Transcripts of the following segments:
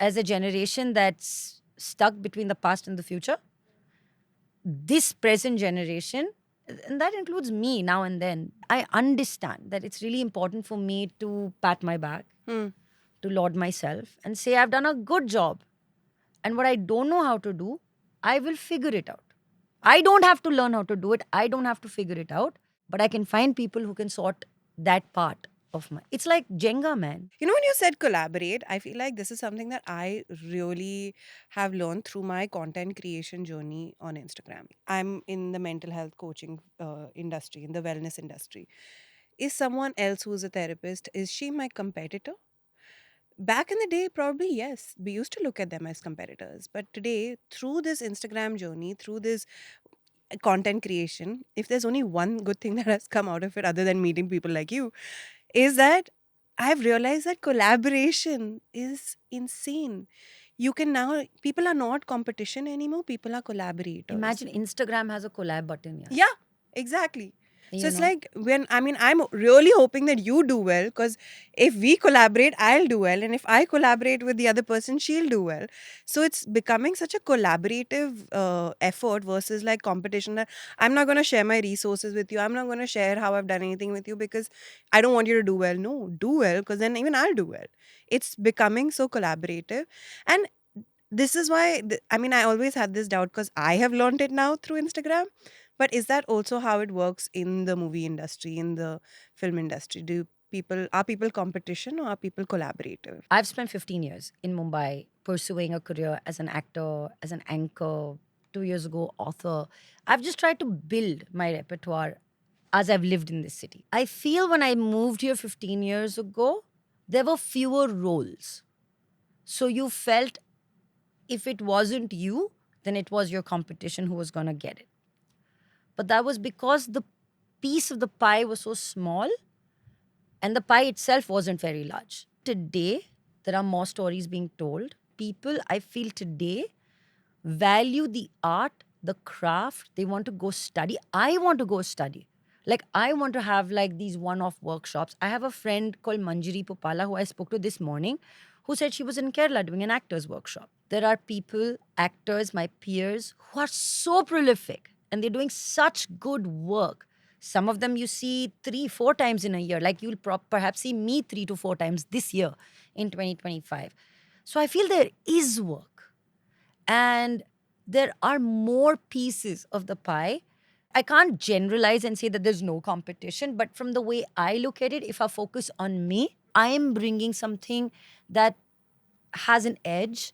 as a generation that's stuck between the past and the future, this present generation, and that includes me now and then, I understand that it's really important for me to pat my back, to laud myself and say I've done a good job. And what I don't know how to do, I will figure it out. I don't have to learn how to do it. I don't have to figure it out. But I can find people who can sort that part of my. It's like Jenga, man. You know, when you said collaborate, I feel like this is something that I really have learned through my content creation journey on Instagram. I'm in the mental health coaching industry, in the wellness industry. Is someone else who's a therapist, is she my competitor? Back in the day, probably yes. We used to look at them as competitors. But today, through this Instagram journey, through this content creation, if there's only one good thing that has come out of it, other than meeting people like you, is that I've realized that collaboration is insane. You can now, people are not competition anymore, people are collaborators. Imagine Instagram has a collab button. Yeah. Yeah, exactly. So You it's know? like I'm really hoping that you do well, because if we collaborate, I'll do well. And if I collaborate with the other person, she'll do well. So it's becoming such a collaborative effort versus like competition that I'm not going to share my resources with you. I'm not going to share how I've done anything with you because I don't want you to do well. No, do well, because then even I'll do well. It's becoming so collaborative. And this is why, I always had this doubt because I have learned it now through Instagram. But is that also how it works in the movie industry, in the film industry? Are people competition or are people collaborative? I've spent 15 years in Mumbai pursuing a career as an actor, as an anchor, 2 years ago, author. I've just tried to build my repertoire as I've lived in this city. I feel when I moved here 15 years ago, there were fewer roles. So you felt if it wasn't you, then it was your competition who was going to get it. But that was because the piece of the pie was so small and the pie itself wasn't very large. Today, there are more stories being told. People, I feel today, value the art, the craft. They want to go study. I want to go study. Like, I want to have like these one-off workshops. I have a friend called Manjari Popala who I spoke to this morning who said she was in Kerala doing an actor's workshop. There are people, actors, my peers, who are so prolific and they're doing such good work. Some of them you see 3-4 times in a year. Like you'll perhaps see me 3 to 4 times this year in 2025. So I feel there is work. And there are more pieces of the pie. I can't generalize and say that there's no competition, but from the way I look at it, if I focus on me, I am bringing something that has an edge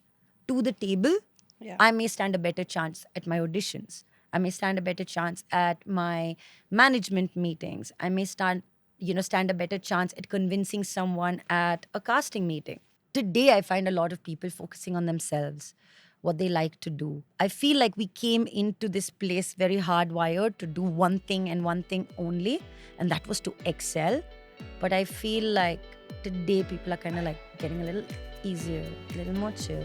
to the table. Yeah. I may stand a better chance at my auditions. I may stand a better chance at my management meetings. I may stand a better chance at convincing someone at a casting meeting. Today, I find a lot of people focusing on themselves, what they like to do. I feel like we came into this place very hardwired to do one thing and one thing only, and that was to excel. But I feel like today people are kind of like getting a little easier, a little more chill.